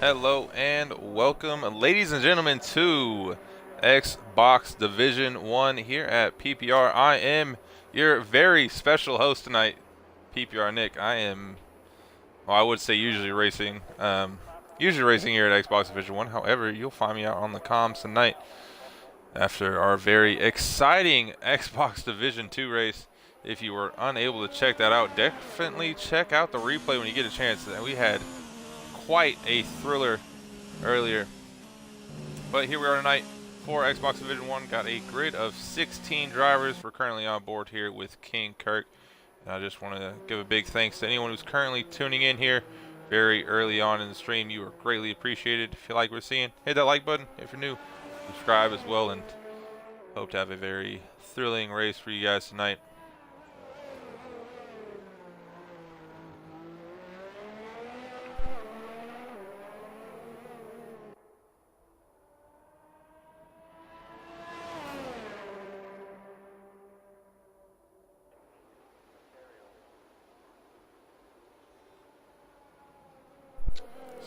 Hello and welcome, ladies and gentlemen, to Xbox Division 1 here at PPR. I am your very special host tonight, PPR Nick. I would say usually racing here at Xbox Division 1. However, you'll find me out on the comms tonight after our very exciting Xbox Division 2 race. If you were unable to check that out, definitely check out the replay when you get a chance. We had quite a thriller earlier. But here we are tonight for Xbox Division 1. Got a grid of 16 drivers. We're currently on board here with King Kirk. And I just want to give a big thanks to anyone who's currently tuning in here very early on in the stream. You are greatly appreciated. If you like what we're seeing, hit that like button. If you're new, subscribe as well, and hope to have a very thrilling race for you guys tonight.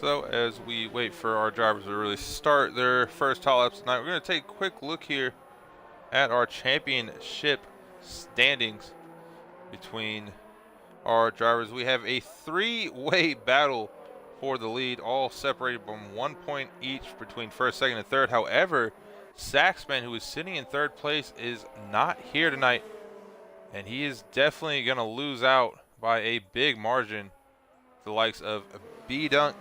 So as we wait for our drivers to really start their first tall laps tonight, we're going to take a quick look here at our championship standings between our drivers. We have a three-way battle for the lead, all separated from 1 point each between first, second, and third. However, Saxman, who is sitting in third place, is not here tonight, and he is definitely going to lose out by a big margin. The likes of B-Dunk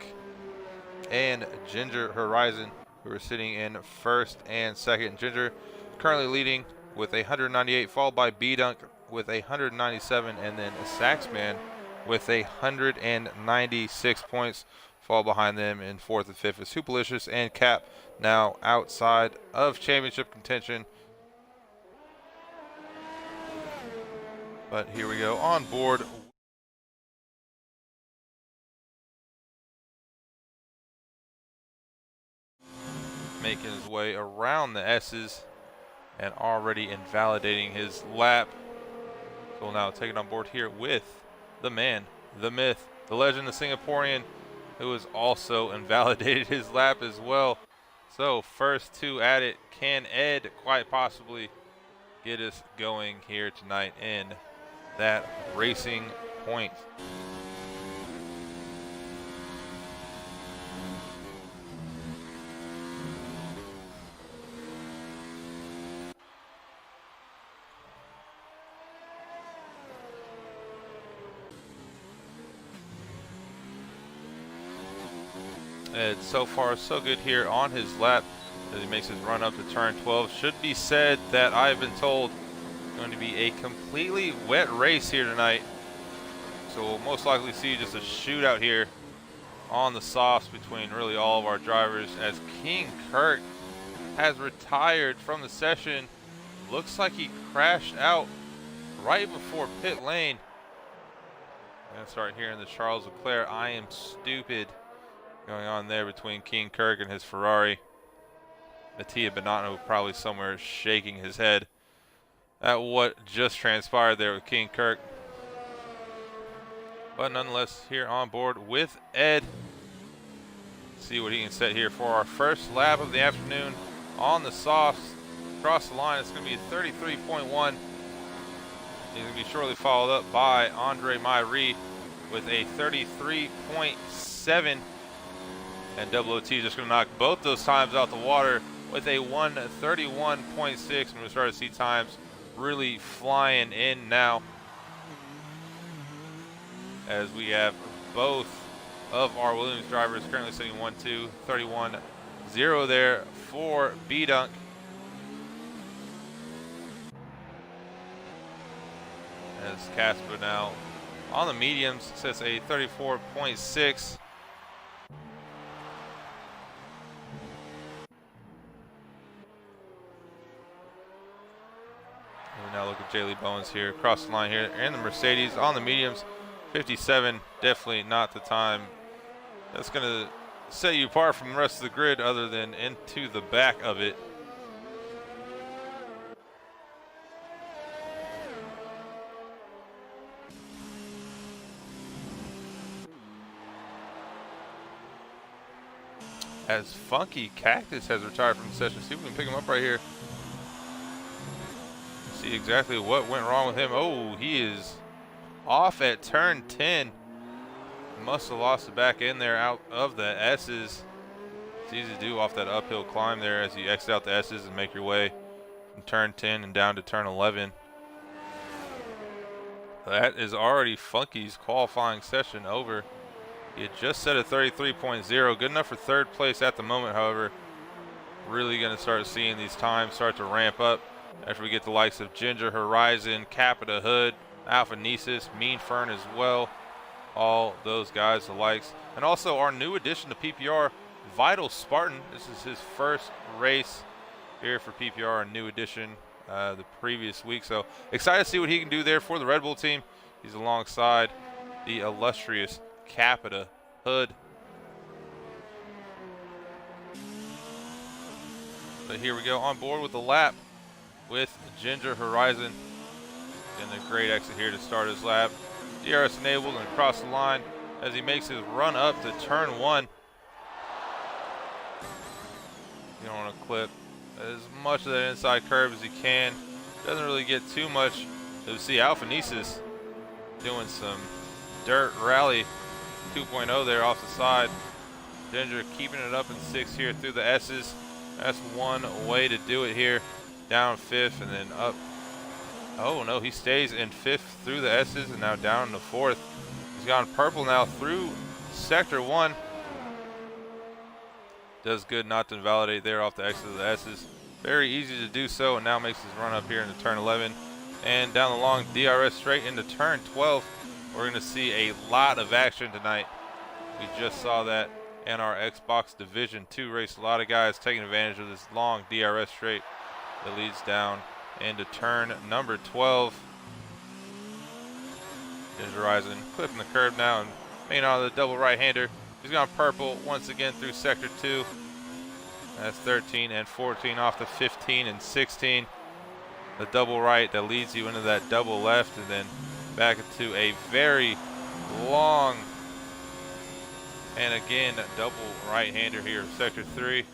and Ginger Horizon, who are sitting in first and second. Ginger currently leading with 198, followed by B-Dunk with 197, and then Saxman with 196 points. Fall behind them in fourth and fifth is Hoopalicious and Cap, now outside of championship contention. But here we go on board. Making his way around the S's and already invalidating his lap. So we'll now take it on board here with the man, the myth, the legend, the Singaporean, who has also invalidated his lap as well. So first two at it. Can Ed quite possibly get us going here tonight in that racing point? Ed, so far so good here on his lap as he makes his run up to turn 12. Should be said that I've been told going to be a completely wet race here tonight. So we'll most likely see just a shootout here on the softs between really all of our drivers, as King Kirk has retired from the session. Looks like he crashed out right before pit lane. I'm going to start hearing the Charles Leclerc "I am stupid" going on there between King Kirk and his Ferrari. Mattia Bonanno probably somewhere shaking his head at what just transpired there with King Kirk. But nonetheless, here on board with Ed. See what he can set here for our first lap of the afternoon on the softs. Across the line, it's going to be 33.1. He's going to be shortly followed up by Andre Myrie with a 33.7. And OOT is just going to knock both those times out the water with a 131.6. And we start to see times really flying in now, as we have both of our Williams drivers currently sitting 1-2, 31-0 there for B-Dunk. As Casper now on the mediums sets a 34.6. We now look at Jaylee Bowens here across the line here, and the Mercedes on the mediums. 57, definitely not the time that's going to set you apart from the rest of the grid, other than into the back of it. as Funky Cactus has retired from the session. See if we can pick him up right here. See exactly what went wrong with him. Oh, he is off at turn 10. Must have lost the back end there out of the S's. It's easy to do off that uphill climb there as you exit out the S's and make your way from turn 10 and down to turn 11. That is already Funky's qualifying session over. He had just set a 33.0. Good enough for third place at the moment, however. Really going to start seeing these times start to ramp up after we get the likes of Ginger Horizon, Capita Hood, Alpha Nesis, Mean Fern as well. All those guys, the likes. And also our new addition to PPR, Vital Spartan. This is his first race here for PPR, a new addition the previous week. So excited to see what he can do there for the Red Bull team. He's alongside the illustrious Capita Hood. But here we go, on board with the lap with Ginger Horizon. And a great exit here to start his lap. DRS enabled and across the line as he makes his run up to turn 1. You don't want to clip as much of that inside curve as he can. Doesn't really get too much. You see Alpha Nesis doing some dirt rally 2.0 there off the side. Ginger keeping it up in 6th here through the S's. That's one way to do it here. Down 5th and then up. Oh no, he stays in 5th through the S's and now down to 4th. He's gone purple now through sector 1. Does good not to invalidate there off the exit of the S's. Very easy to do so, and now makes his run up here into turn 11. And down the long DRS straight into turn 12. We're going to see a lot of action tonight. We just saw that in our Xbox Division 2 race. A lot of guys taking advantage of this long DRS straight that leads down into turn number 12. Ginger Horizon clipping the curb now and main on the double right-hander. He's gone purple once again through sector 2. That's 13 and 14 off the 15 and 16. The double right that leads you into that double left and then back into a very long and again double right-hander here of sector 3.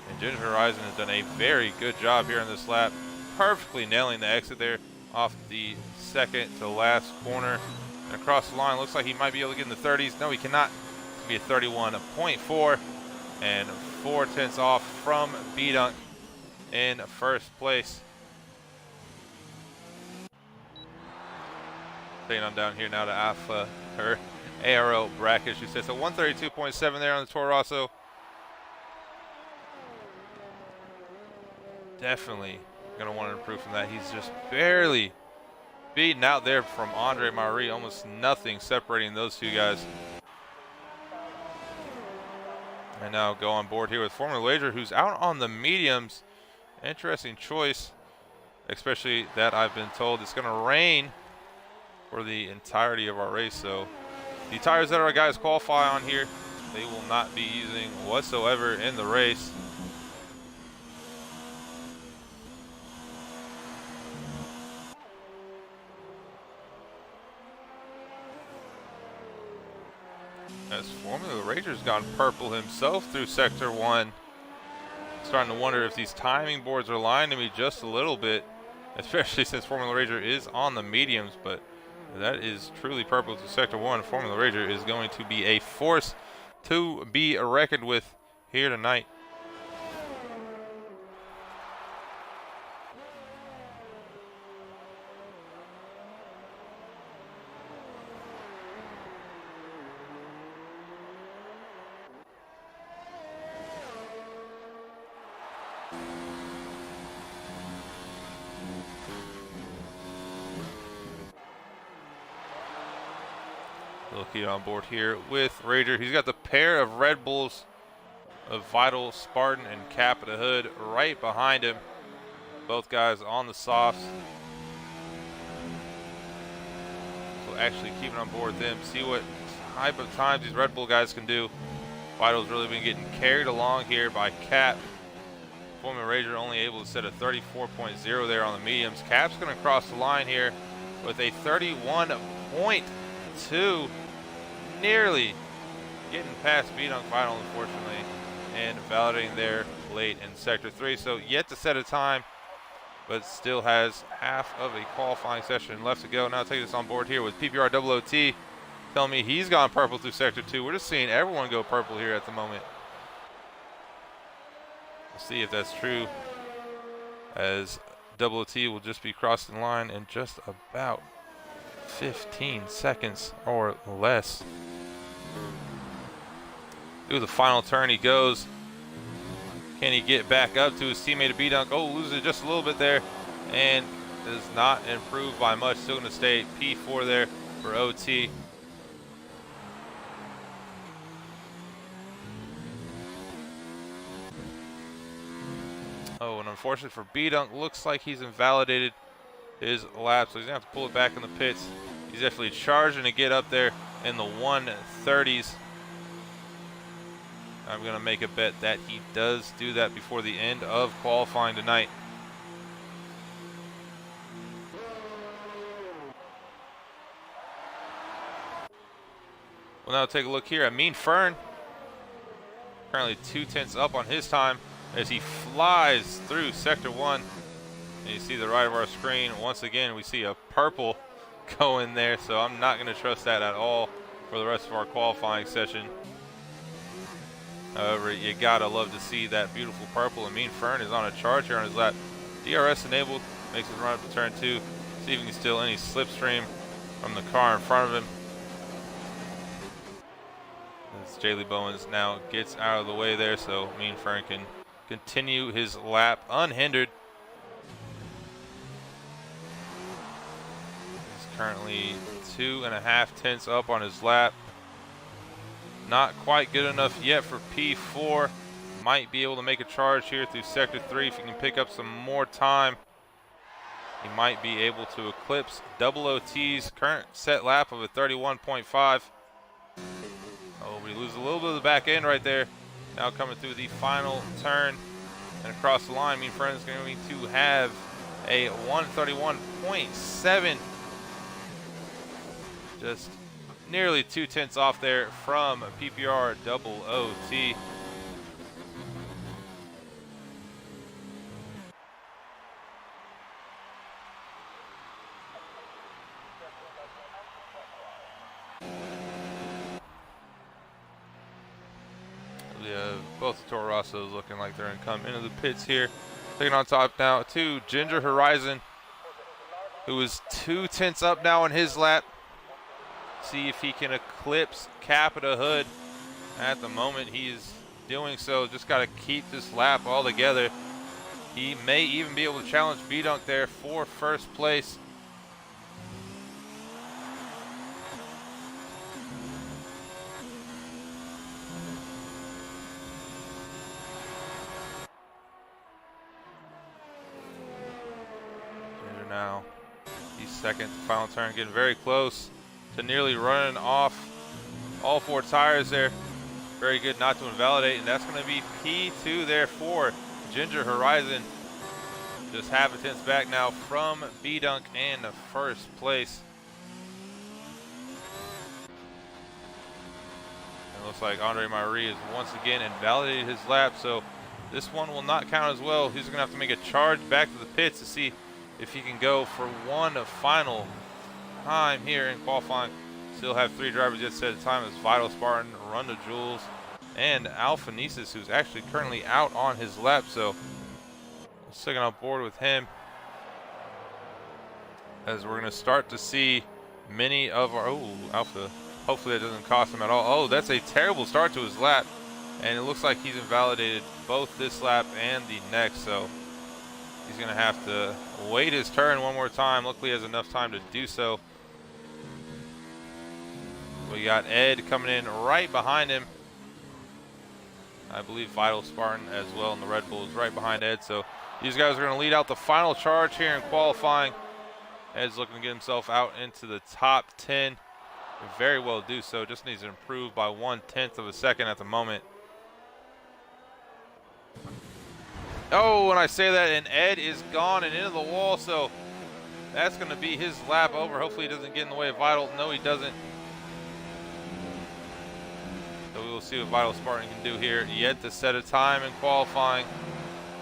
And Ginger Horizon has done a very good job here on this lap, perfectly nailing the exit there off the second to last corner. And across the line, looks like he might be able to get in the 30s. No, he cannot. It's going to be a 31.4 and 0.4 off from B-Dunk in first place. Staying on down here now to Alpha, or ARO bracket, she says. So 132.7 there on the Toro Rosso. Definitely going to want to improve from that. He's just barely beaten out there from Andre Marie. Almost nothing separating those two guys. And now go on board here with Formula Wager, who's out on the mediums. Interesting choice, especially that I've been told it's going to rain for the entirety of our race. So the tires that our guys qualify on here, they will not be using whatsoever in the race. As Formula Rager's gone purple himself through sector 1. Starting to wonder if these timing boards are lying to me just a little bit, especially since Formula Rager is on the mediums, but that is truly purple to sector 1. Formula Rager is going to be a force to be reckoned with here tonight. Looking on board here with Rager. He's got the pair of Red Bulls of Vital Spartan and Capita Hood right behind him. Both guys on the softs. So actually keeping on board with them. See what type of times these Red Bull guys can do. Vital's really been getting carried along here by Cap. Formula Rager only able to set a 34.0 there on the mediums. Cap's going to cross the line here with a 31.2. Nearly getting past B-Dunk Vital, unfortunately. and validating there late in Sector 3. So yet to set a time, but still has half of a qualifying session left to go. Now I'll take this on board here with PPR OOT telling me he's gone purple through Sector 2. We're just seeing everyone go purple here at the moment. We'll see if that's true, as OOT will just be crossing the line in just about 15 seconds or less. Through the final turn he goes. Can he get back up to his teammate of B-Dunk? Oh, loses it just a little bit there, and does not improve by much. Still going to stay P4 there for OT. Oh, and unfortunately for B-Dunk, looks like he's invalidated his lap, so he's going to have to pull it back in the pits. He's definitely charging to get up there in the 130s. I'm going to make a bet that he does do that before the end of qualifying tonight. We'll now take a look here at Mean Fern. Currently 2/10 up on his time as he flies through Sector 1. And you see the right of our screen. Once again, we see a purple go in there, so I'm not going to trust that at all for the rest of our qualifying session. However, you gotta love to see that beautiful purple, and Mean Fern is on a charge here on his lap. DRS enabled, makes his run up to turn 2, see if he can steal any slipstream from the car in front of him. As Jaylee Bowens now gets out of the way there, so Mean Fern can continue his lap unhindered. He's currently 2.5 tenths up on his lap. Not quite good enough yet for P4. Might be able to make a charge here through Sector 3 if he can pick up some more time. He might be able to eclipse OOT's current set lap of a 31.5. Oh, we lose a little bit of the back end right there. Now coming through the final turn and across the line, Mean Fern is going to have a 131.7. Just nearly 2/10 off there from PPR OOT. Both the Toro Rossos looking like they're going to come into the pits here. Taking on top now to Ginger Horizon, who is 2/10 up now on his lap. See if he can eclipse Capita Hood. At the moment, he's doing so. Just got to keep this lap all together. He may even be able to challenge B-Dunk there for first place. Ginger now, he's second, final turn, getting very close to nearly running off all 4 tires there. Very good not to invalidate, and that's going to be P2 there for Ginger Horizon. Just half a tenth back now from B-Dunk in the first place. It looks like Andre Marie has once again invalidated his lap, so this one will not count as well. He's going to have to make a charge back to the pits to see if he can go for one final time here in qualifying. Still have 3 drivers yet set a time as Vital Spartan, Runda Jules, and Alpha Niesis, who's actually currently out on his lap, so we'll stick on board with him as we're going to start to see many of our Alpha. Hopefully that doesn't cost him at all. Oh, that's a terrible start to his lap, and it looks like he's invalidated both this lap and the next, so he's going to have to wait his turn one more time. Luckily he has enough time to do so. We got Ed coming in right behind him. I believe Vital Spartan as well, and the Red Bull is right behind Ed. So these guys are going to lead out the final charge here in qualifying. Ed's looking to get himself out into the top 10. Very well do so. Just needs to improve by 1/10 of a second at the moment. Oh, when I say that, and Ed is gone and into the wall, so that's going to be his lap over. Hopefully he doesn't get in the way of Vital. No, he doesn't. So we we'll see what Vital Spartan can do here. Yet to set a time in qualifying.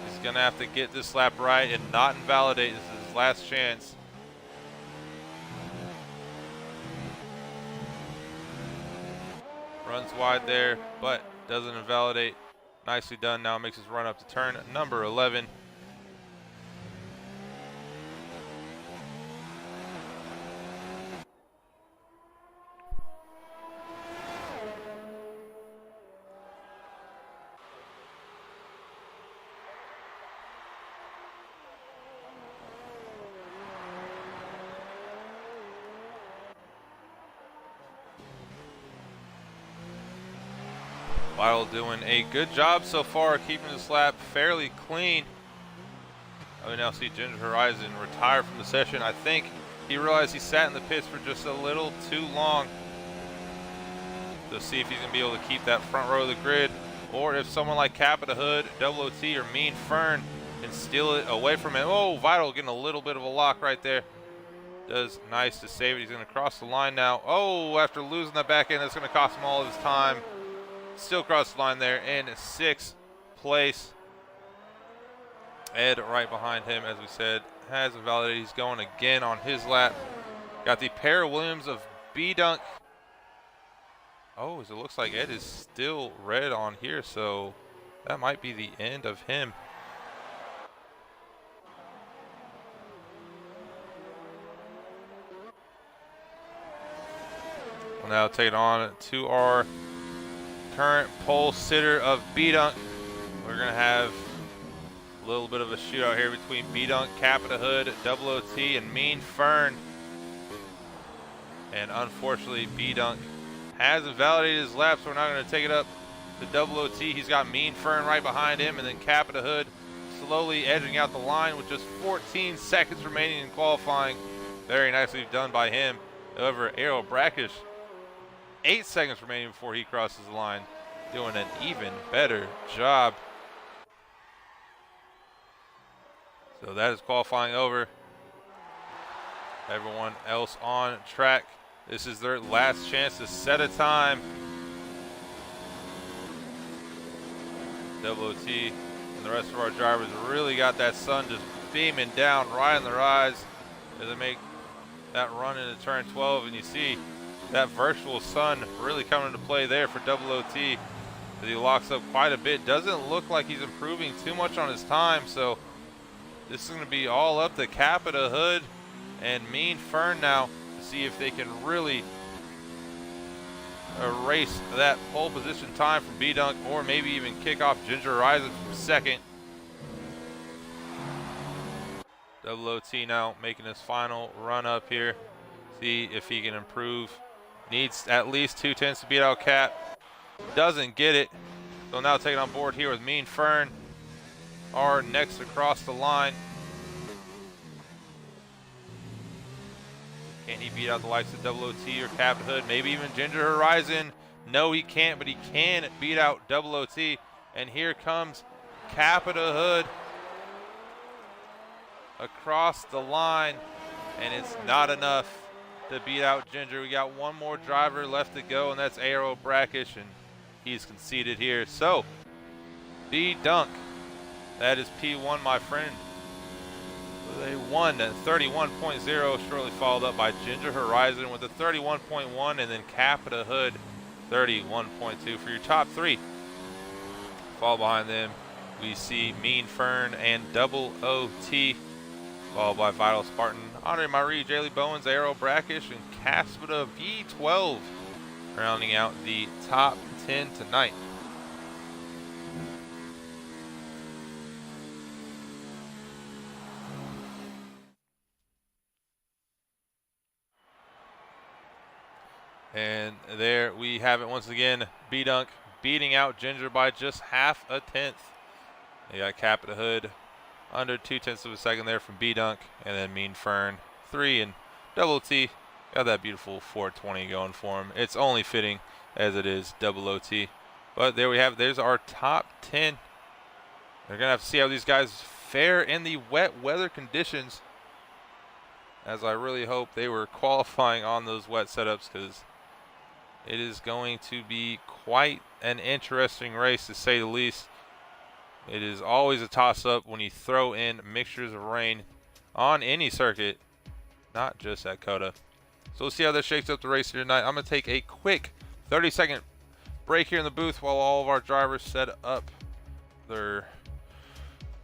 He's going to have to get this lap right and not invalidate. This is his last chance. Runs wide there, but doesn't invalidate. Nicely done. Now makes his run up to turn number 11. Vital doing a good job so far, keeping this lap fairly clean. We now see Ginger Horizon retire from the session. I think he realized he sat in the pits for just a little too long. So see if he's going to be able to keep that front row of the grid, or if someone like Capita Hood, Double OT, or Mean Fern can steal it away from him. Oh, Vital getting a little bit of a lock right there. Does nice to save it. He's going to cross the line now. Oh, after losing the back end, that's going to cost him all of his time. Still crossed the line there in 6th place. Ed right behind him, as we said, has invalidated. He's going again on his lap. Got the pair of Williams of B-Dunk. Oh, it looks like Ed is still red on here, so that might be the end of him. We'll now take it on to our current pole sitter of B-Dunk. We're going to have a little bit of a shootout here between B-Dunk, Capita Hood, Double OT, and Mean Fern. And unfortunately, B-Dunk has invalidated his lap, so we're not going to take it up to Double OT. He's got Mean Fern right behind him, and then Capita Hood slowly edging out the line with just 14 seconds remaining in qualifying. Very nicely done by him. However, Aero Brackish, 8 seconds remaining before he crosses the line, doing an even better job. So that is qualifying over. Everyone else on track. This is their last chance to set a time. Double OT and the rest of our drivers really got that sun just beaming down right in their eyes as they make that run into turn 12, and you see that virtual sun really coming into play there for Double OT as he locks up quite a bit. Doesn't look like he's improving too much on his time, so this is going to be all up to Capita Hood and Mean Fern now to see if they can really erase that pole position time from B-Dunk, or maybe even kick off Ginger Horizon from second. Double OT now making his final run up here. See if he can improve. Needs at least 2 tenths to beat out Cap. Doesn't get it. So now taking on board here with Mean Fern. Are next across the line. Can he beat out the likes of Double OT or Captain Hood? Maybe even Ginger Horizon. No, he can't, but he can beat out Double OT. And here comes Capita Hood across the line, and it's not enough to beat out Ginger. We got one more driver left to go, and that's Aero Brackish, and he's conceded here. So, B-Dunk, that is P1, my friend. They won at 31.0, shortly followed up by Ginger Horizon with a 31.1, and then Capita Hood 31.2 for your top 3. Fall behind them, we see Mean Fern and Double OT, followed by Vital Spartan, Andre Marie, Jaylee Bowens, Aero Brackish, and Caspita V12, rounding out the top 10 tonight. And there we have it once again. B-Dunk beating out Ginger by just half a tenth. You got Capita Hood under 2 tenths of a second there from B-Dunk, and then Mean Fern 3, and Double OT got that beautiful 420 going for him. It's only fitting as it is Double OT. But there we have it. There's our top 10. They're going to have to see how these guys fare in the wet weather conditions, as I really hope they were qualifying on those wet setups, because It is going to be quite an interesting race, to say the least. It is always a toss-up when you throw in mixtures of rain on any circuit, not just at COTA. So we'll see how this shakes up the race here tonight. I'm going to take a quick 30-second break here in the booth while all of our drivers set up their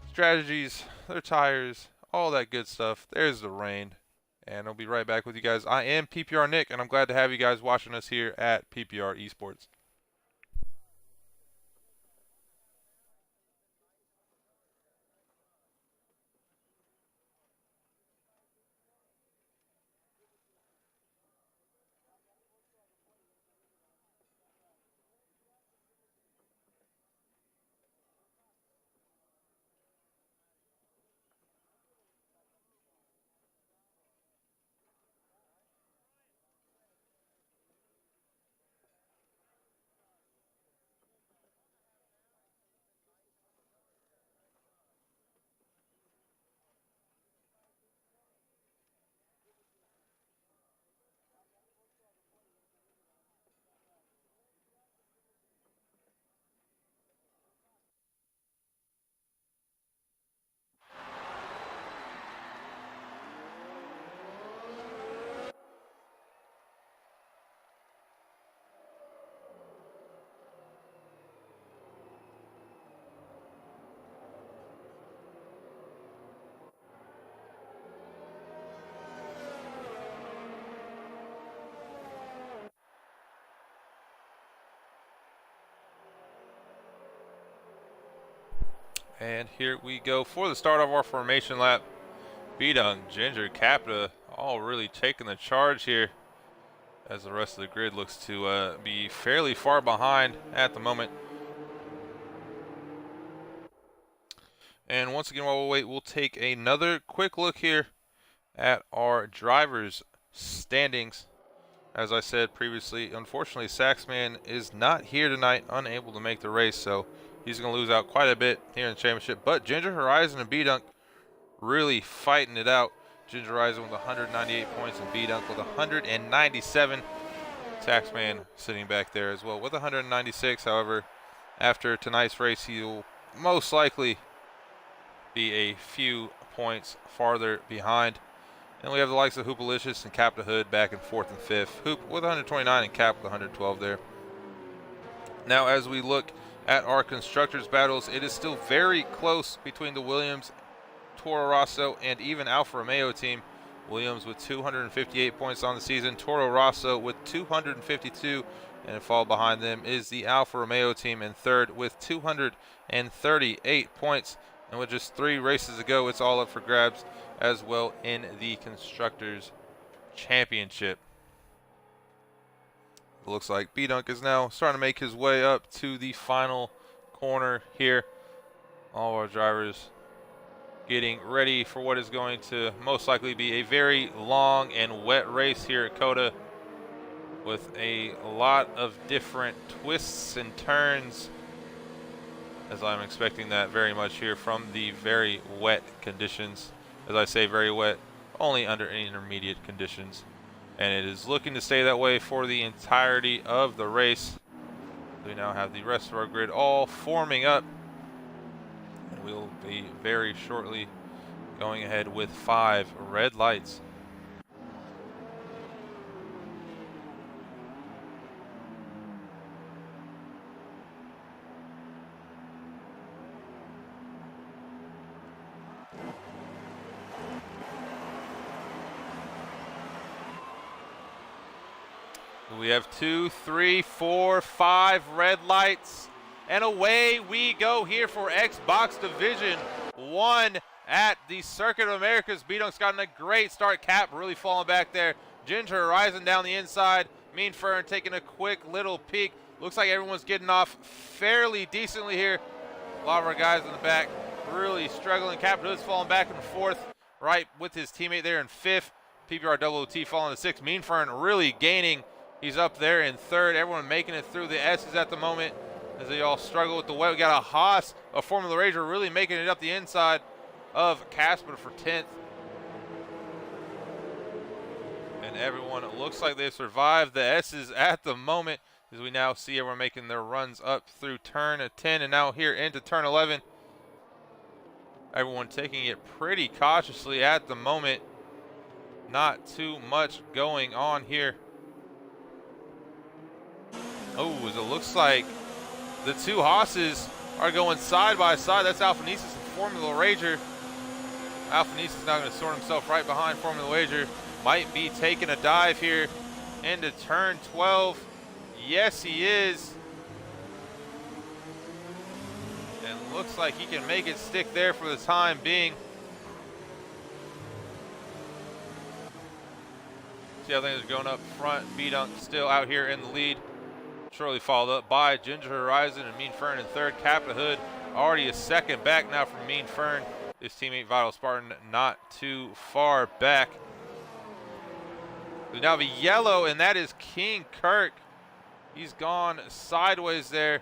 strategies, their tires, all that good stuff. There's the rain. And I'll be right back with you guys. I am PPR Nick, and I'm glad to have you guys watching us here at PPR Esports. And here we go for the start of our formation lap. B-Dunk, Ginger, Capta, all really taking the charge here, as the rest of the grid looks to be fairly far behind at the moment. And once again, while we wait, we'll take another quick look here at our drivers' standings. As I said previously, unfortunately, Saxman is not here tonight, unable to make the race, so he's going to lose out quite a bit here in the championship. But Ginger Horizon and B-Dunk really fighting it out. Ginger Horizon with 198 points and B-Dunk with 197. Saxman sitting back there as well with 196. However, after tonight's race, he'll most likely be a few points farther behind. And we have the likes of Hoopalicious and Capta Hood back in 4th and 5th. Hoop with 129 and Cap with 112 there. Now, as we look at our Constructors Battles, it is still very close between the Williams, Toro Rosso, and even Alfa Romeo team. Williams with 258 points on the season, Toro Rosso with 252, and followed behind them is the Alfa Romeo team in 3rd with 238 points. And with just 3 races to go, it's all up for grabs as well in the Constructors Championship. It looks like B-Dunk is now starting to make his way up to the final corner here. All our drivers getting ready for what is going to most likely be a very long and wet race here at COTA, with a lot of different twists and turns, as I'm expecting that very much here from the very wet conditions. As I say, very wet, only under intermediate conditions. And it is looking to stay that way for the entirety of the race. We now have the rest of our grid all forming up. And we'll be very shortly going ahead with 5 red lights. We have 2, 3, 4, 5 red lights, and away we go here for Xbox Division 1 at the Circuit of Americas. B-Dunk's gotten a great start. Cap really falling back there. Ginger Horizon down the inside. Mean Fern taking a quick little peek. Looks like everyone's getting off fairly decently here. A lot of our guys in the back really struggling. Cap Hood's falling back in 4th, right with his teammate there in 5th. PPR WT falling to 6th. Mean Fern really gaining. He's up there in 3rd. Everyone making it through the S's at the moment as they all struggle with the wet. We got a Haas, a Formula Ranger, really making it up the inside of Casper for 10th. And everyone looks like they've survived the S's at the moment, as we now see everyone making their runs up through turn 10 and now here into turn 11. Everyone taking it pretty cautiously at the moment. Not too much going on here. Oh, as it looks like the two Haas's are going side by side. That's Alphanesis and Formula Rager. Alphanesis now going to sort himself right behind Formula Rager. Might be taking a dive here into turn 12. Yes, he is. And looks like he can make it stick there for the time being. See how things are going up front. B-Dunk still out here in the lead. Shortly followed up by Ginger Horizon and Mean Fern in third. Captain Hood already a second back now from Mean Fern. His teammate Vital Spartan not too far back. We now have a yellow, and that is King Kirk. He's gone sideways there.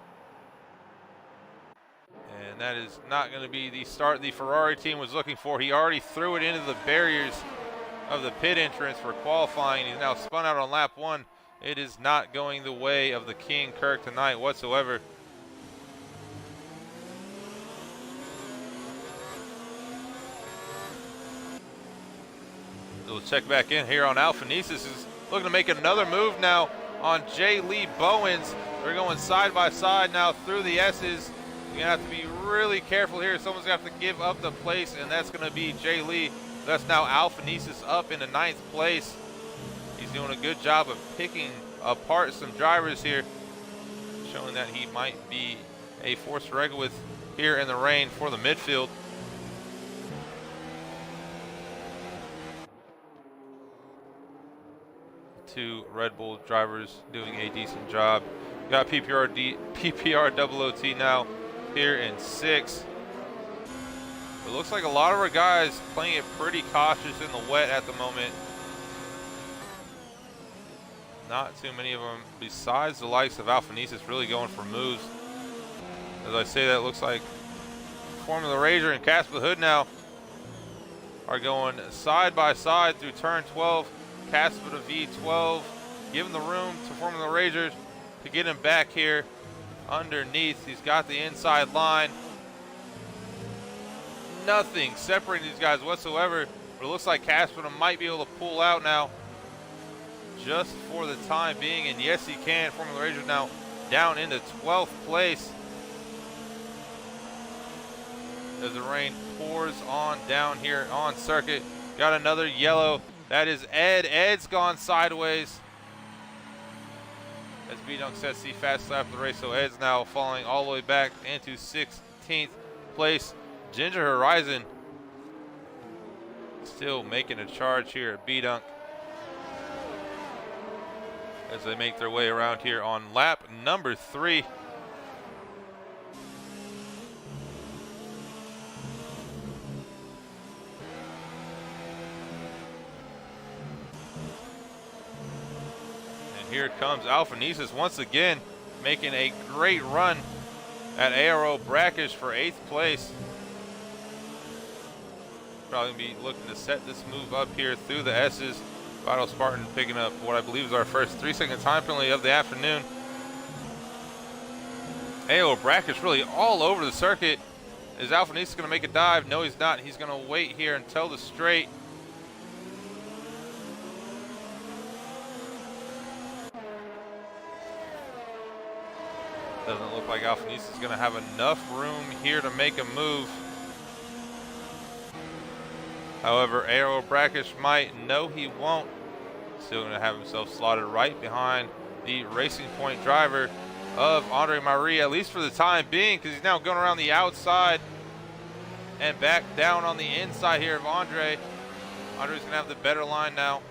And that is not going to be the start the Ferrari team was looking for. He already threw it into the barriers of the pit entrance for qualifying. He's now spun out on lap 1. It is not going the way of the King Kirk tonight whatsoever. We'll check back in here on Alphanesis. Is looking to make another move now on J. Lee Bowens. They're going side by side now through the S's. You're going to have to be really careful here. Someone's going to have to give up the place, and that's going to be J. Lee. That's now Alphanesis up into 9th place. He's doing a good job of picking apart some drivers here, showing that he might be a force to reckon with here in the rain for the midfield. Two Red Bull drivers doing a decent job. Got PPR double OT now here in 6th. It looks like a lot of our guys playing it pretty cautious in the wet at the moment. Not too many of them, besides the likes of Alphanesis, really going for moves. As I say that, it looks like Formula Rager and Casper Hood now are going side by side through turn 12. Casper to V12, giving the room to Formula Rager to get him back here underneath. He's got the inside line. Nothing separating these guys whatsoever, but it looks like Casper might be able to pull out now just for the time being, and yes he can. Formula Rager now down into 12th place as the rain pours on down here on circuit. Got another yellow. That is Ed. Ed's gone sideways as B-Dunk sets the fast lap of the race, so Ed's now falling all the way back into 16th place. Ginger Horizon still making a charge here at B-Dunk as they make their way around here on lap number 3. Here comes Alphanesis once again, making a great run at Aero Brackish for 8th place. Probably gonna be looking to set this move up here through the S's. Vital Spartan picking up what I believe is our first 3-second time penalty of the afternoon. Aero Brackish really all over the circuit. Is Alphanesis gonna make a dive? No, he's not. He's gonna wait here until the straight. Doesn't look like Alphanesis is going to have enough room here to make a move. However, Aero Brackish might. No, he won't. Still going to have himself slotted right behind the Racing Point driver of Andre Marie, at least for the time being, because he's now going around the outside and back down on the inside here of Andre. Andre's going to have the better line now.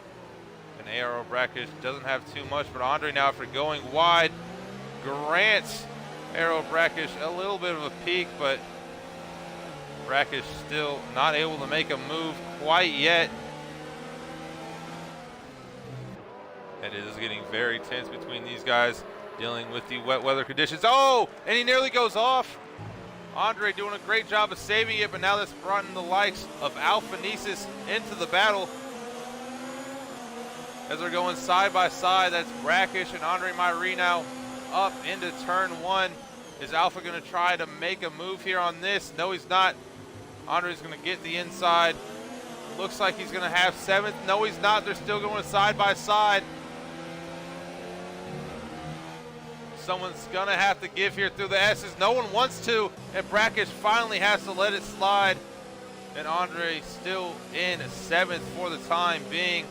And Aero Brackish doesn't have too much, but Andre now, after going wide, grants Aero Brackish a little bit of a peak, but Brackish still not able to make a move quite yet. And it is getting very tense between these guys, dealing with the wet weather conditions. Oh, and he nearly goes off. Andre doing a great job of saving it, but now that's brought in the likes of Alphanesis into the battle. as they're going side by side. That's Brackish and Andre Myrie now up into turn 1. Is Alpha going to try to make a move here on this? No, he's not. Andre's going to get the inside. Looks like he's going to have 7th. No, he's not. They're still going side by side. Someone's going to have to give here through the S's. No one wants to, and Brackish finally has to let it slide. And Andre still in 7th for the time being.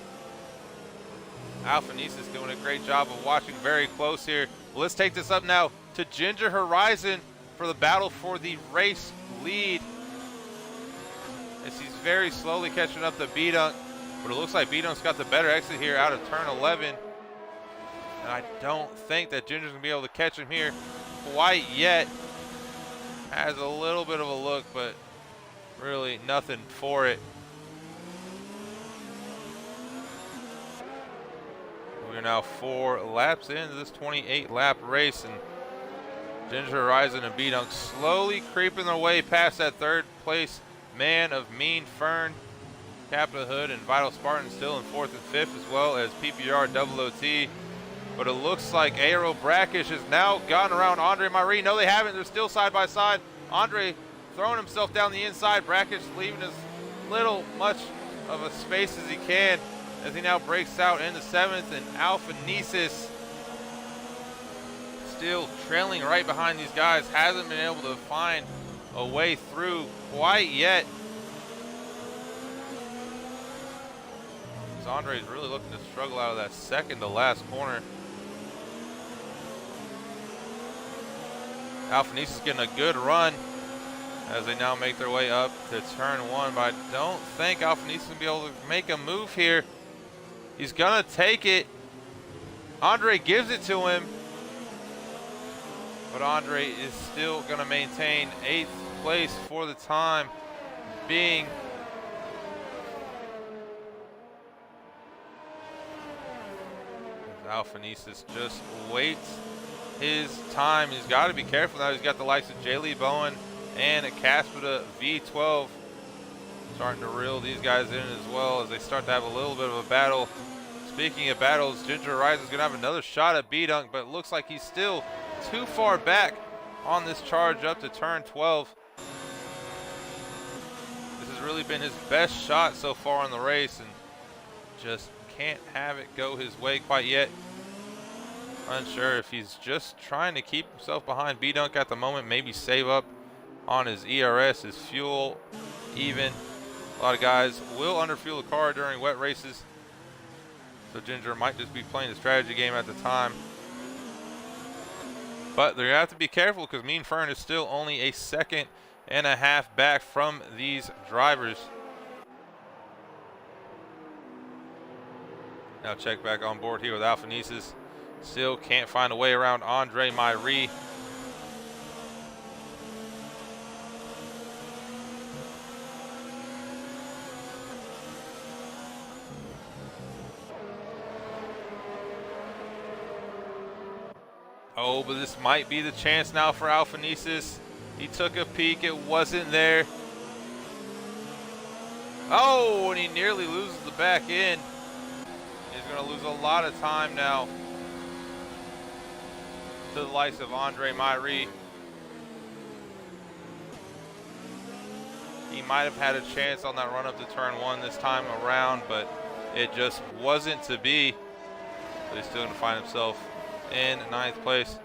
Alphanesis doing a great job of watching very close here. Well, let's take this up now to Ginger Horizon for the battle for the race lead. As he's very slowly catching up to B-Dunk, but it looks like B-Dunk's got the better exit here out of turn 11. And I don't think that Ginger's gonna be able to catch him here quite yet. Has a little bit of a look, but really nothing for it. We're now 4 laps into this 28-lap race, and Ginger Horizon and B-Dunk slowly creeping their way past that 3rd place man of Mean Fern. Capita Hood and Vital Spartan still in 4th and 5th, as well as PPR Double OT. But it looks like Aero Brackish has now gotten around Andre Myrie. No, they haven't. They're still side by side. Andre throwing himself down the inside. Brackish leaving as little much of a space as he can, as he now breaks out into 7th, and Alphanesis still trailing right behind these guys. Hasn't been able to find a way through quite yet. As Andre's really looking to struggle out of that second to last corner. Alphanesis getting a good run as they now make their way up to turn 1, but I don't think Alphanesis will be able to make a move here. He's gonna take it. Andre gives it to him, but Andre is still gonna maintain 8th place for the time being. Alphanesis just waits his time. He's got to be careful now. He's got the likes of J. Lee Bowen and a Caspita V12 starting to reel these guys in, as well as they start to have a little bit of a battle. Speaking of battles, Ginger Horizon's going to have another shot at B-Dunk, but it looks like he's still too far back on this charge up to turn 12. This has really been his best shot so far in the race, and just can't have it go his way quite yet. Unsure if he's just trying to keep himself behind B-Dunk at the moment, maybe save up on his ERS, his fuel even. A lot of guys will underfuel the car during wet races, so Ginger might just be playing the strategy game at the time. But they're going to have to be careful because Mean Fern is still only a 2.5 seconds back from these drivers. Now check back on board here with Alphanesis. Still can't find a way around Andre Myrie. Oh, but this might be the chance now for Alphanesis. He took a peek, it wasn't there. Oh, and he nearly loses the back end. He's going to lose a lot of time now to the likes of Andre Myrie. He might have had a chance on that run up to turn 1 this time around, but it just wasn't to be. But he's still going to find himself in 9th place.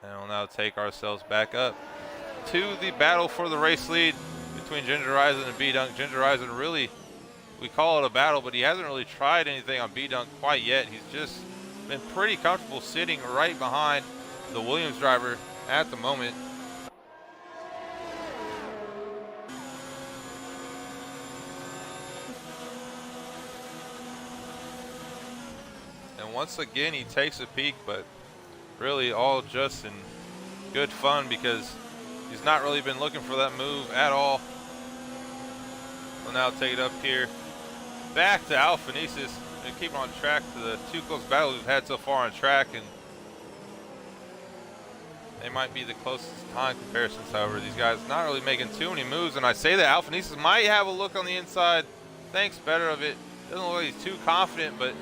And we'll now take ourselves back up to the battle for the race lead between Ginger Horizon and B-Dunk. Ginger Horizon really, we call it a battle, but he hasn't really tried anything on B-Dunk quite yet. He's just been pretty comfortable sitting right behind the Williams driver at the moment. And once again, he takes a peek, but really all just in good fun because he's not really been looking for that move at all. We'll now take it up here back to Alphanesis and keep on track to the 2 close battles we've had so far on track, and they might be the closest time comparisons. However, these guys not really making too many moves, and I say that Alphanesis might have a look on the inside, thinks better of it. Doesn't look like he's too confident, but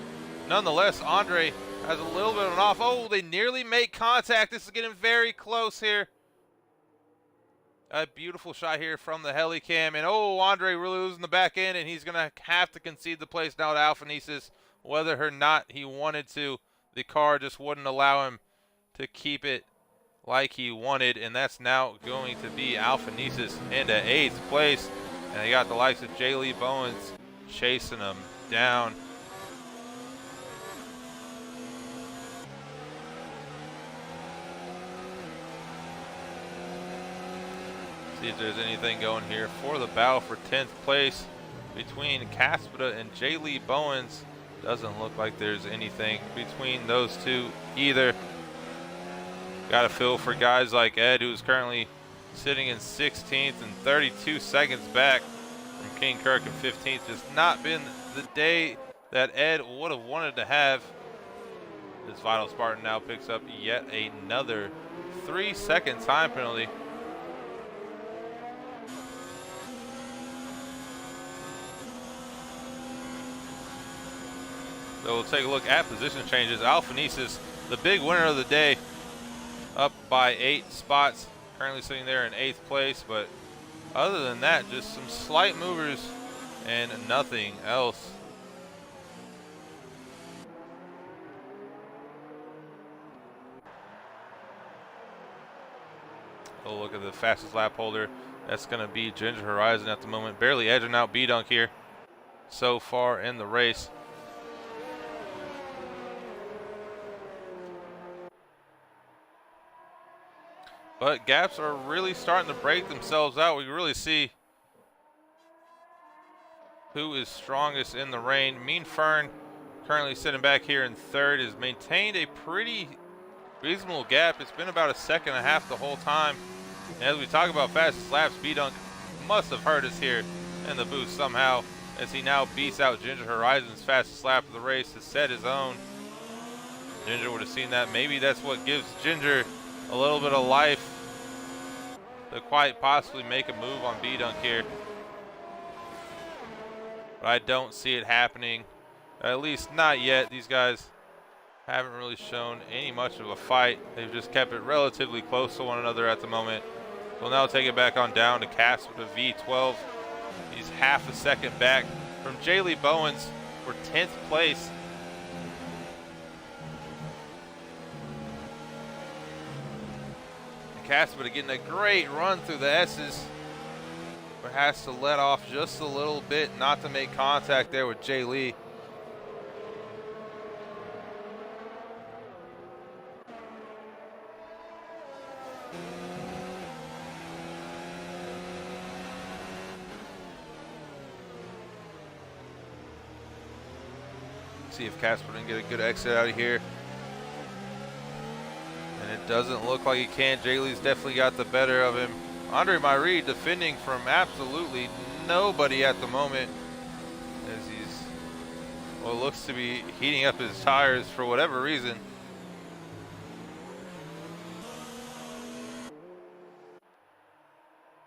nonetheless, Andre has a little bit of an off. Oh, they nearly make contact. This is getting very close here. A beautiful shot here from the Helicam. And oh, Andre really losing the back end, and he's going to have to concede the place now to Alphanesis. Whether or not he wanted to, the car just wouldn't allow him to keep it like he wanted. And that's now going to be Alphanesis into 8th place. And they got the likes of J. Lee Bowens chasing him down. See if there's anything going here for the battle for 10th place between Caspita and J. Lee Bowens. Doesn't look like there's anything between those two either. Got to feel for guys like Ed, who's currently sitting in 16th and 32 seconds back from King Kirk in 15th. Just not been the day that Ed would have wanted to have. This Vital Spartan now picks up yet another 3-second time penalty. So we'll take a look at position changes. Alphanesis, the big winner of the day, up by 8 spots. Currently sitting there in 8th place, but other than that, just some slight movers and nothing else. Oh, look at the fastest lap holder. That's going to be Ginger Horizon at the moment. Barely edging out B-Dunk here so far in the race. But gaps are really starting to break themselves out. We really see who is strongest in the rain. Mean Fern, currently sitting back here in 3rd, has maintained a pretty reasonable gap. It's been about 1.5 seconds the whole time. And as we talk about fastest laps, B-Dunk must have heard us here in the booth somehow, as he now beats out Ginger Horizon's fastest lap of the race to set his own. Ginger would have seen that. Maybe that's what gives Ginger a little bit of life to quite possibly make a move on B-Dunk here. But I don't see it happening, at least not yet. These guys haven't really shown any much of a fight. They've just kept it relatively close to one another at the moment. We'll now take it back on down to Cass with a V12. He's 0.5 second back from J. Lee Bowens for 10th place. Caspita getting a great run through the S's, but has to let off just a little bit not to make contact there with Jay Lee. See if Caspita can get a good exit out of here. And it doesn't look like he can. Jay Lee's definitely got the better of him. Andre Myrie defending from absolutely nobody at the moment, as he's, well, looks to be heating up his tires for whatever reason.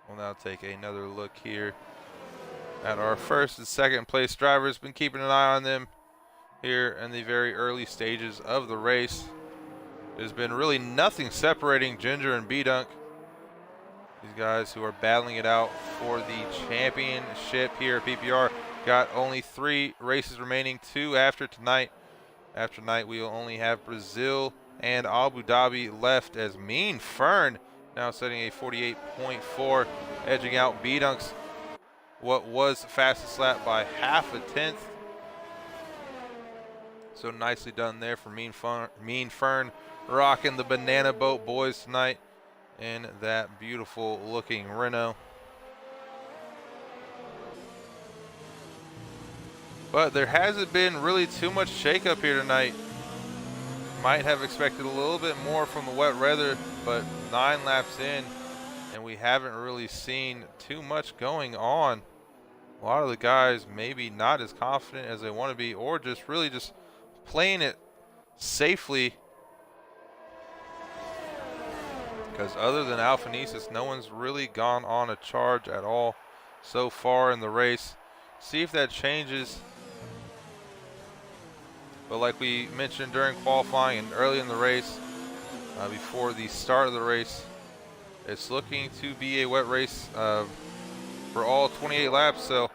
We'll now take another look here at our 1st and 2nd place drivers. Been keeping an eye on them here in the very early stages of the race. There's been really nothing separating Ginger and B-Dunk. These guys who are battling it out for the championship here at PPR. Got only 3 races remaining, 2 after tonight. After tonight, we will only have Brazil and Abu Dhabi left, as Mean Fern now setting a 48.4, edging out B-Dunk's what was fastest lap by 0.5 tenth. So nicely done there for Mean Fern, rocking the Banana Boat boys tonight in that beautiful looking Renault. But there hasn't been really too much shakeup here tonight. Might have expected a little bit more from the wet weather, but 9 laps in and we haven't really seen too much going on. A lot of the guys maybe not as confident as they want to be, or just really just playing it safely, because other than Alphanesis, no one's really gone on a charge at all so far in the race. See if that changes But like we mentioned during qualifying and early in the race, before the start of the race, it's looking to be a wet race for all 28 laps. So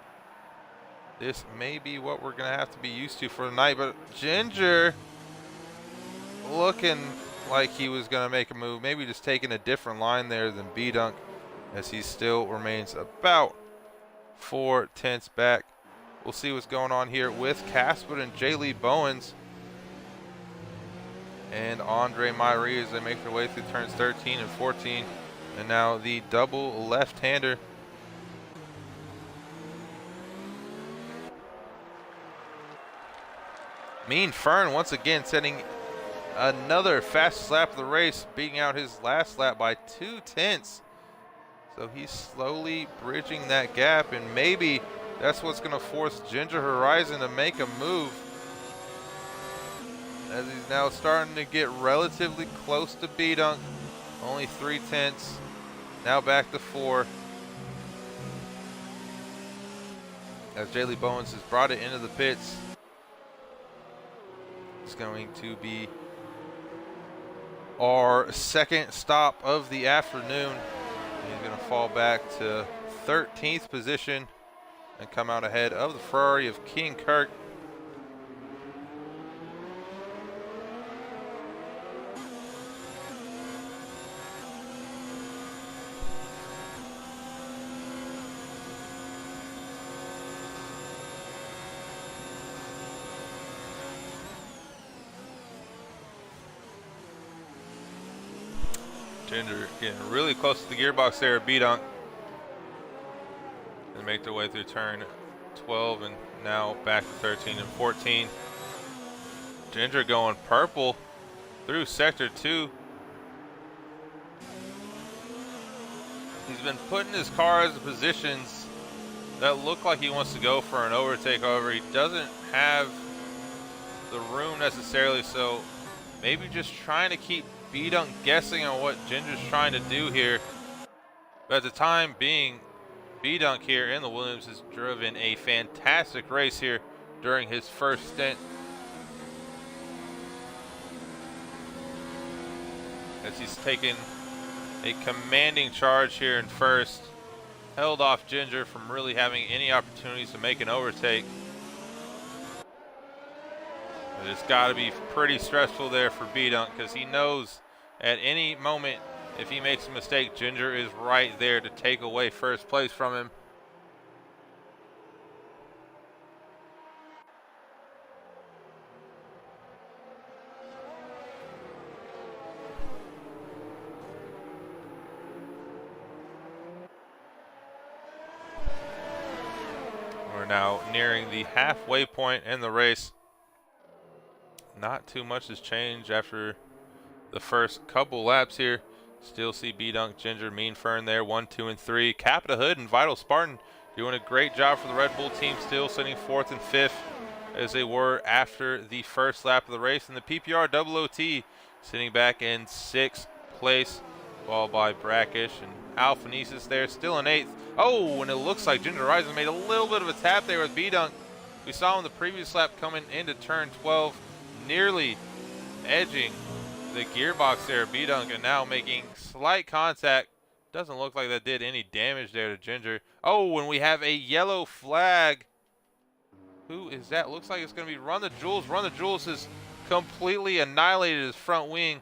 this may be what we're going to have to be used to for the night. But Ginger looking like he was going to make a move, maybe just taking a different line there than B-Dunk, as he still remains about 4/10 back. We'll see what's going on here with Casper and J. Lee Bowens and Andre Myrie as they make their way through turns 13 and 14. And now the double left-hander. Mean Fern once again setting another fastest lap of the race, beating out his last lap by 2/10. So he's slowly bridging that gap, and maybe that's what's going to force Ginger Horizon to make a move, as he's now starting to get relatively close to B-Dunk. Only 3/10, now back to 4. As Jaylee Bowens has brought it into the pits. It's going to be our second stop of the afternoon. He's going to fall back to 13th position and come out ahead of the Ferrari of King Kirk. Ginger getting really close to the gearbox there at B-Dunk. They make their way through turn 12 and now back to 13 and 14. Ginger going purple through sector 2. He's been putting his cars in positions that look like he wants to go for an overtake. However, he doesn't have the room necessarily, so maybe just trying to keep B-Dunk guessing on what Ginger's trying to do here. But at the time being, B-Dunk here in the Williams has driven a fantastic race here during his first stint, as he's taken a commanding charge here in first, held off Ginger from really having any opportunities to make an overtake. But it's got to be pretty stressful there for B-Dunk, because he knows at any moment if he makes a mistake, Ginger is right there to take away first place from him. We're now nearing the halfway point in the race. Not too much has changed after the first couple laps here. Still see B-Dunk, Ginger, Mean Fern there, 1, 2, and 3. Capita Hood and Vital Spartan doing a great job for the Red Bull team, still sitting 4th and 5th as they were after the first lap of the race. And the PPR OOT sitting back in 6th place, followed by Brackish and Alphanesis there, still in 8th. Oh, and it looks like Ginger Horizon made a little bit of a tap there with B-Dunk. We saw in the previous lap coming into turn 12, nearly edging the gearbox there, B-Dunk, and now making slight contact. Doesn't look like that did any damage there to Ginger. Oh, and we have a yellow flag. Who is that? Looks like it's going to be Run the Jewels. Run the Jewels has completely annihilated his front wing.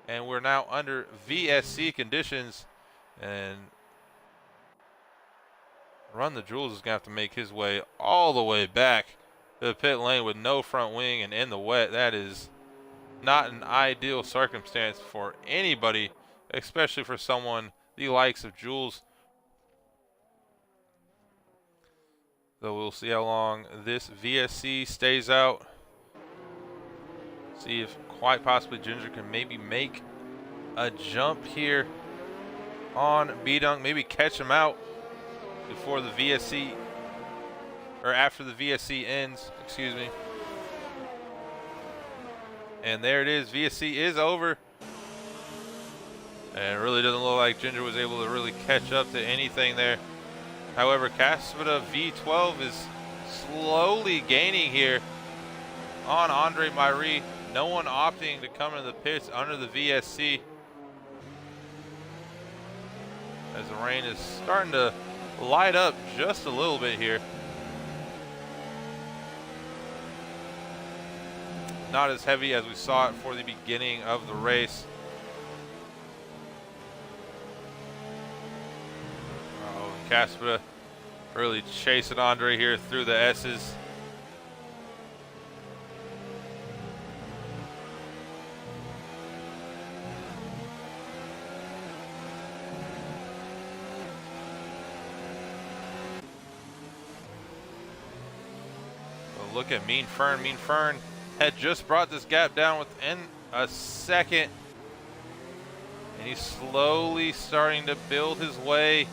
And we're now under VSC conditions. And Run the Jewels is going to have to make his way all the way back to the pit lane with no front wing and in the wet. That is not an ideal circumstance for anybody, especially for someone the likes of Jules. So we'll see how long this VSC stays out. See if quite possibly Ginger can maybe make a jump here on B-Dunk, maybe catch him out before the VSC, or after the VSC ends, excuse me. And there it is, VSC is over. And it really doesn't look like Ginger was able to really catch up to anything there. However, Caspita V12 is slowly gaining here on Andre Myrie. No one opting to come into the pits under the VSC, as the rain is starting to light up just a little bit here. Not as heavy as we saw it for the beginning of the race. Oh, Casper really chasing Andre here through the S's. But look at Mean Fern. Mean Fern had just brought this gap down within a second, and he's slowly starting to build his way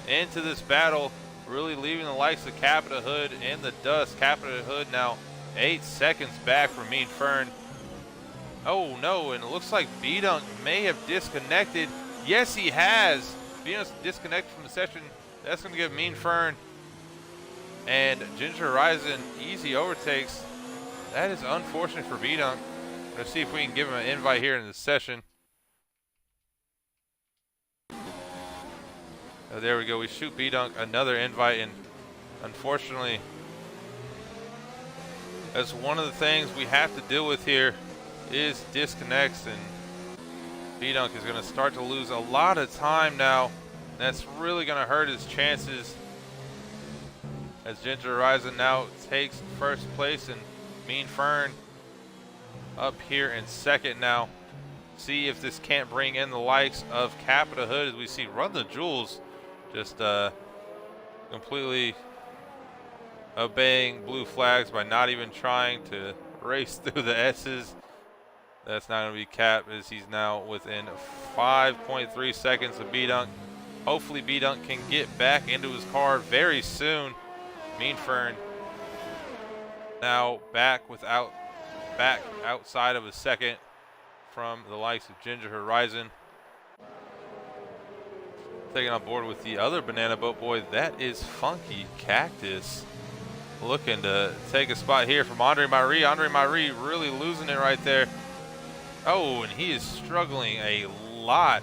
into this battle, really leaving the likes of Capita Hood in the dust. Capita Hood now 8 seconds back from Mean Fern. Oh no, and it looks like B-Dunk may have disconnected. Yes, he has. B-Dunk's disconnected from the session. That's going to give Mean Fern and Ginger Horizon easy overtakes. That is unfortunate for B-Dunk. Let's see if we can give him an invite here in the session. Oh, there we go. We shoot B-Dunk another invite, and unfortunately, that's one of the things we have to deal with here is disconnects, and B-Dunk is going to start to lose a lot of time now. That's really going to hurt his chances, as Ginger Horizon now takes first place and Mean Fern up here in second now. See if this can't bring in the likes of Capita Hood, as we see Run the Jewels just completely obeying blue flags by not even trying to race through the S's. That's not going to be Cap, as he's now within 5.3 seconds of B-Dunk. Hopefully B-Dunk can get back into his car very soon. Mean Fern now back outside of a second from the likes of Ginger Horizon. Taking on board with the other Banana Boat Boy, that is Funky Cactus. Looking to take a spot here from Andre Myrie. Andre Myrie really losing it right there. Oh, and he is struggling a lot.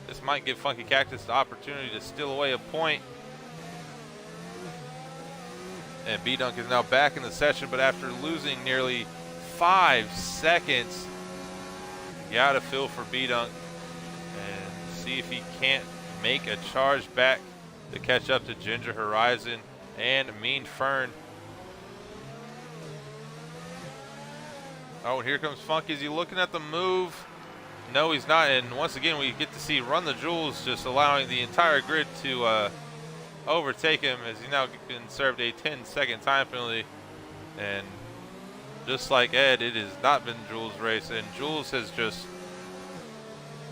This might give Funky Cactus the opportunity to steal away a point. And B-Dunk is now back in the session, but after losing nearly 5 seconds, you gotta feel for B-Dunk and see if he can't make a charge back to catch up to Ginger Horizon and Mean Fern. Oh, and here comes Funky. Is he looking at the move? No, he's not. And once again, we get to see Run the Jewels just allowing the entire grid to overtake him, as he now been served a 10-second time penalty. And just like Ed, it has not been Jules' race, and Jules has just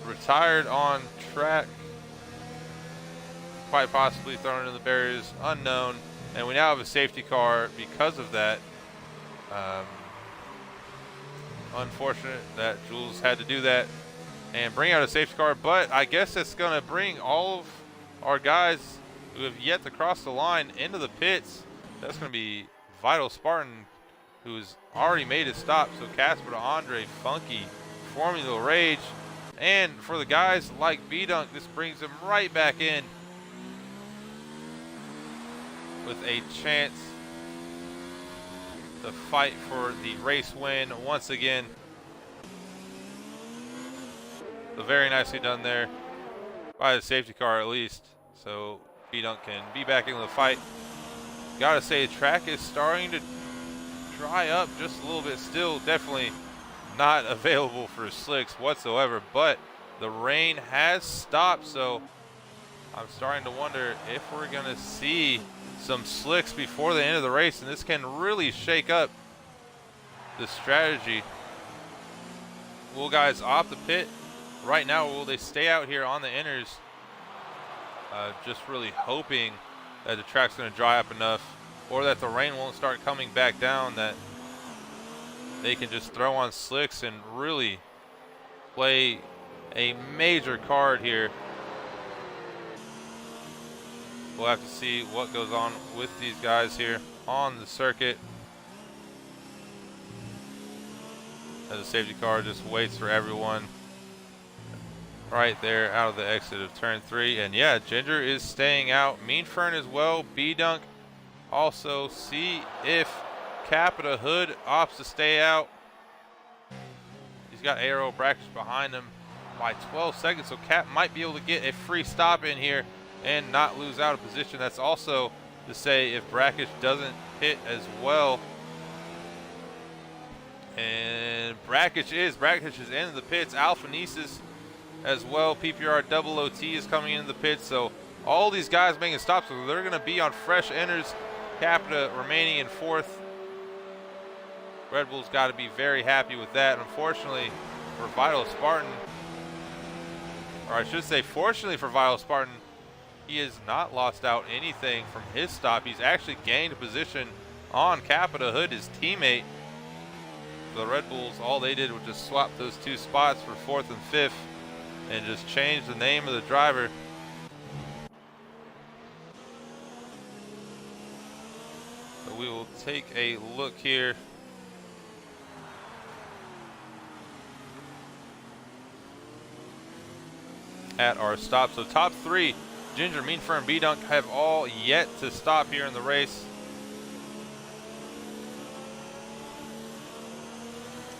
retired on track, quite possibly thrown into the barriers, unknown. And we now have a safety car because of that. Unfortunate that Jules had to do that and bring out a safety car, but I guess it's going to bring all of our guys who have yet to cross the line into the pits. That's going to be Vital Spartan, who's already made his stop. So Casper to Andre, Funky, Formula Rage. And for the guys like B-Dunk, this brings them right back in with a chance to fight for the race win once again. So very nicely done there by the safety car, at least, so B-Dunk can be back in the fight. Gotta say, the track is starting to dry up just a little bit still. Definitely not available for slicks whatsoever, but the rain has stopped, so I'm starting to wonder if we're gonna see some slicks before the end of the race, and this can really shake up the strategy. Will guys opt the pit right now, or will they stay out here on the inners, just really hoping that the track's going to dry up enough, or that the rain won't start coming back down, that they can just throw on slicks and really play a major card here. We'll have to see what goes on with these guys here on the circuit. as the safety car just waits for everyone right there out of the exit of turn 3. And yeah, Ginger is staying out. Mean Fern as well. B-Dunk also. See if Capita Hood opts to stay out. He's got Aero Brackish behind him by 12 seconds, so Cap might be able to get a free stop in here and not lose out of position. That's also to say if Brackish doesn't hit as well. And Brackish is in the pits. Alpha Niesis as well. PPR double OT is coming into the pits. So all these guys making stops, so they're going to be on fresh inners. Capita remaining in 4th. Red Bull's got to be very happy with that. Unfortunately for Vital Spartan, or I should say fortunately for Vital Spartan, he has not lost out anything from his stop. He's actually gained position on Capita Hood, his teammate. The Red Bulls, all they did was just swap those 2 spots for 4th and 5th and just change the name of the driver. So we will take a look here at our stop. So top 3, Ginger, Mean Fern, B-Dunk have all yet to stop here in the race.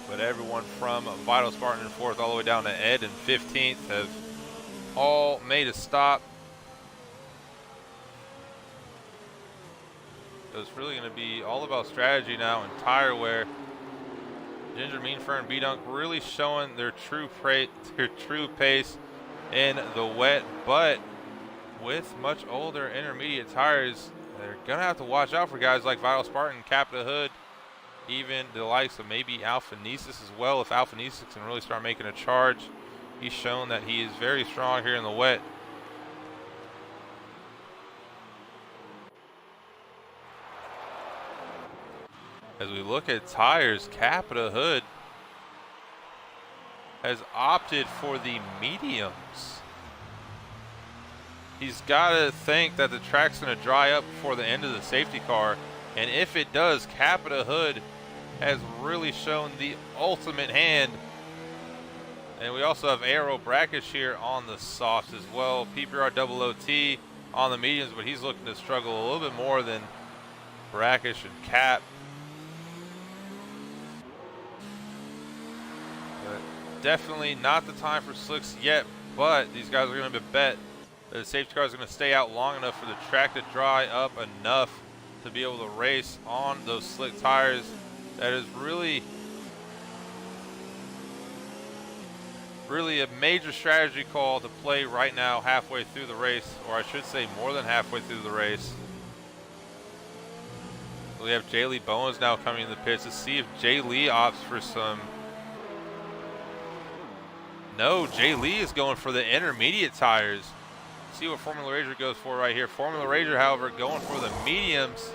But everyone from Vital Spartan in 4th all the way down to Ed in 15th have all made a stop. So it's really going to be all about strategy now and tire wear. Ginger, Mean Fern, B-Dunk really showing their true pace in the wet, but with much older intermediate tires, they're going to have to watch out for guys like Vital Spartan, Capita Hood, even the likes of maybe Alpha Niesis as well. If Alpha Niesis can really start making a charge, he's shown that he is very strong here in the wet. As we look at tires, Capita Hood has opted for the mediums. He's got to think that the track's going to dry up before the end of the safety car, and if it does, Capita Hood has really shown the ultimate hand. And we also have Aero Brackish here on the softs as well. PPR double OT on the mediums, but he's looking to struggle a little bit more than Brackish and Cap. But definitely not the time for slicks yet, but these guys are going to bet that the safety car is going to stay out long enough for the track to dry up enough to be able to race on those slick tires. That is really a major strategy call to play right now halfway through the race, or I should say more than halfway through the race. We have Jay Lee Bowens now coming in the pits to see if Jay Lee opts for some. No, Jay Lee is going for the intermediate tires. See what Formula Rager goes for right here. Formula Rager, however, going for the mediums.